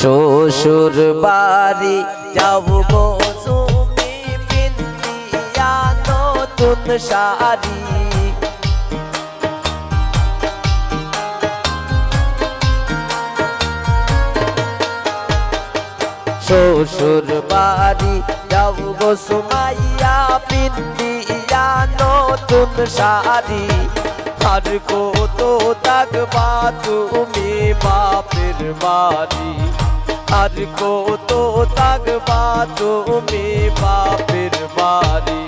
শ্বশুর বাড়ি যাব গো তুমি পিন্দিয়া নতুন শাড়ি। শ্বশুর বাড়ি যাব গো সুমাইয়া পিন্দিয়া নতুন শাড়ি। আর কত থাকবা তুমি বাপের বাড়ি, আর কত থাকবা তুমি বাপের বাড়ি।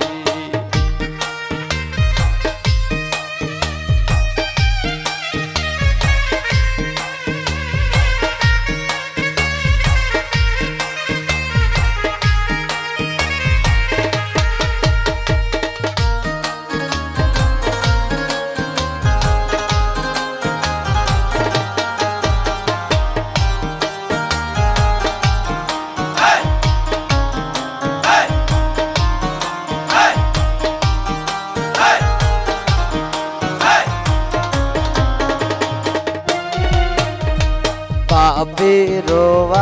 বাপের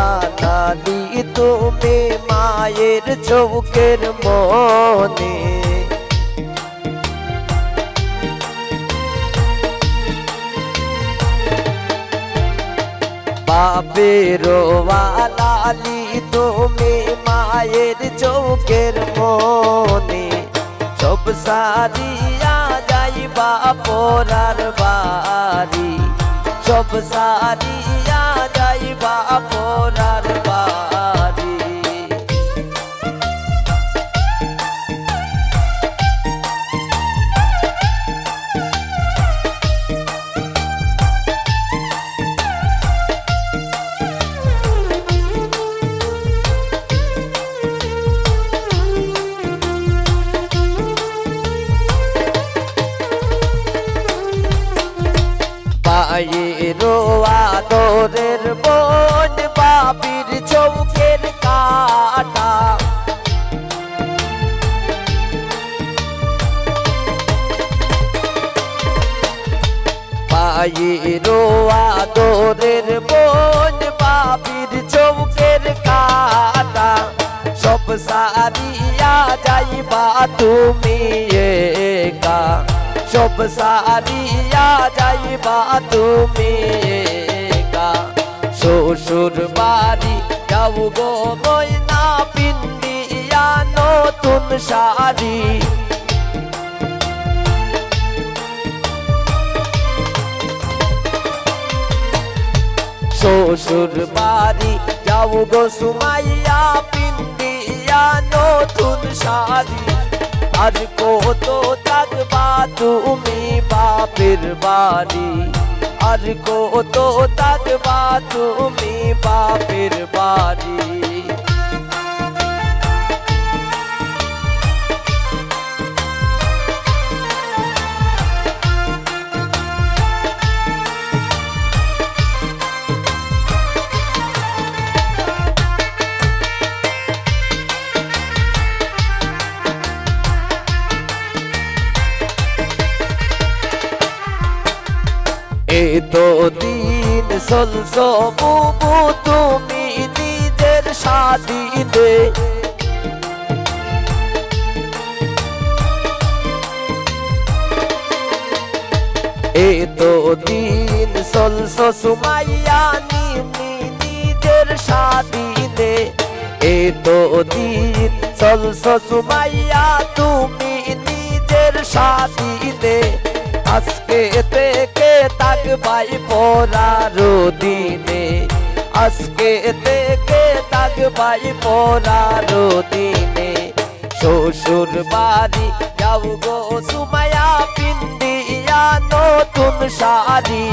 আনালি তুমি মায়ের চৌকের মনে, বাপের আনালি তুমি মায়ের চৌকের মনে। সব সারিয়া যাইবা পরার বাড়ি, সব সারিয়া যাইবা পরার বাড়ি। মায়ের আদরের বোন বাপির চৌকের কাটা, মায়ের আদরের বোন বাপির চৌকের কাটা। সব সারিয়া যাইবা তুমি একা, সব সারিয়া যাইবা তুমি একা। শ্বশুর বাড়ি যাও গো ময়না পিন্দিয়া নতুন শাড়ি। শ্বশুর বাড়ি যাও গো সুমাইয়া পিন্দিয়া নতুন শাড়ি। আর কত থাকবা তুমি বাপের বাড়ি, আর কত থাকবা তুমি বাপের বাড়ি। এতো দিন চলছ বুবু তুমি নিজের স্বাধীনে, এতো দিন চলছ সুমাইয়া নিমি নিজের স্বাধীনে। এতো দিন চলছ সুমাইয়া তুমি নিজের স্বাধীনে। আজকে থেকে থাকবাই পরার দিনে, আজকে থেকে থাকবাই পরার দিনে। শ্বশুর বাড়ি যাও গো সুমাইয়া পিন্দিয়া নতুন শাড়ি।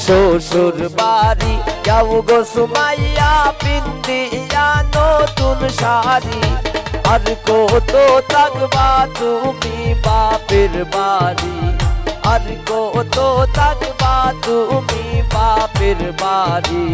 শ্বশুর বাড়ি যাও গো সুমাইয়া পিন্দিয়া নতুন শাড়ি। আর কত থাকবা তুমি বাপের বাড়ি, আর কত থাকবা তুমি বাপের বাড়ি।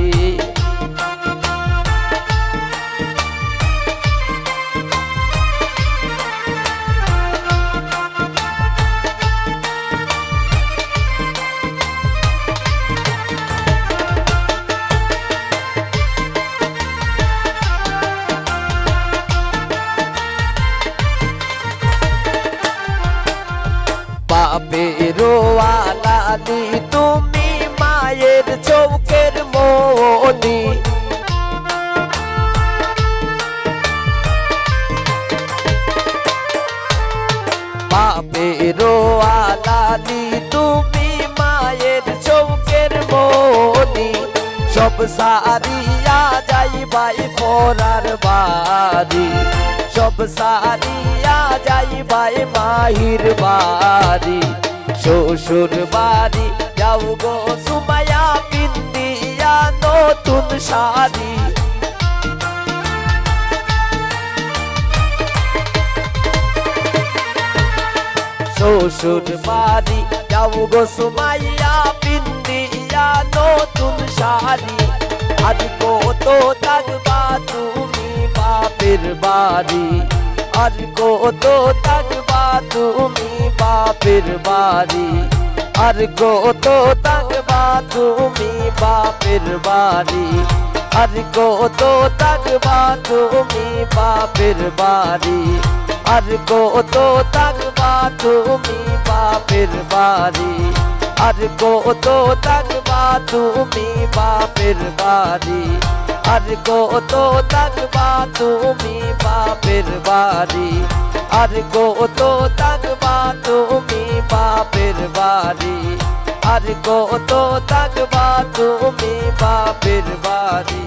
লালি তুমি মায়ের চৌকের মনি বাপেরও আলালি তুমি মায়ের চৌকের মনি সব সারিয়া যাইবাই পরার বাড়ি সব সারিয়া যাইবাই মাহির বাড়ি শ্বশুর বাড়ি যাও গো সুমাইয়া পিন্দিয়া নতুন শাড়ি শ্বশুর বাড়ি যাও গো সুমাইয়া পিন্দিয়া নতুন শাড়ি আজ কত থাকবা তুমি বাপের বাড়ি আজ কত থাকবা তুমি বাপের বাড়ি আর কত থাকবা তুমি বাপের বাড়ি আর কত থাকবা তুমি বাপের বাড়ি আর কত থাকবা তুমি বাপের বাড়ি আর কত থাকবা তুমি বাপের বাড়ি আর কত থাকবা তুমি বাপের বাড়ি আর কত থাকবা তুমি বাপের বাড়ি আর কত থাকবা তুমি বাপের বাড়ি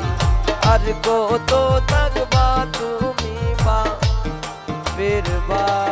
আর কত থাকবা তুমি বাপের বাড়ি।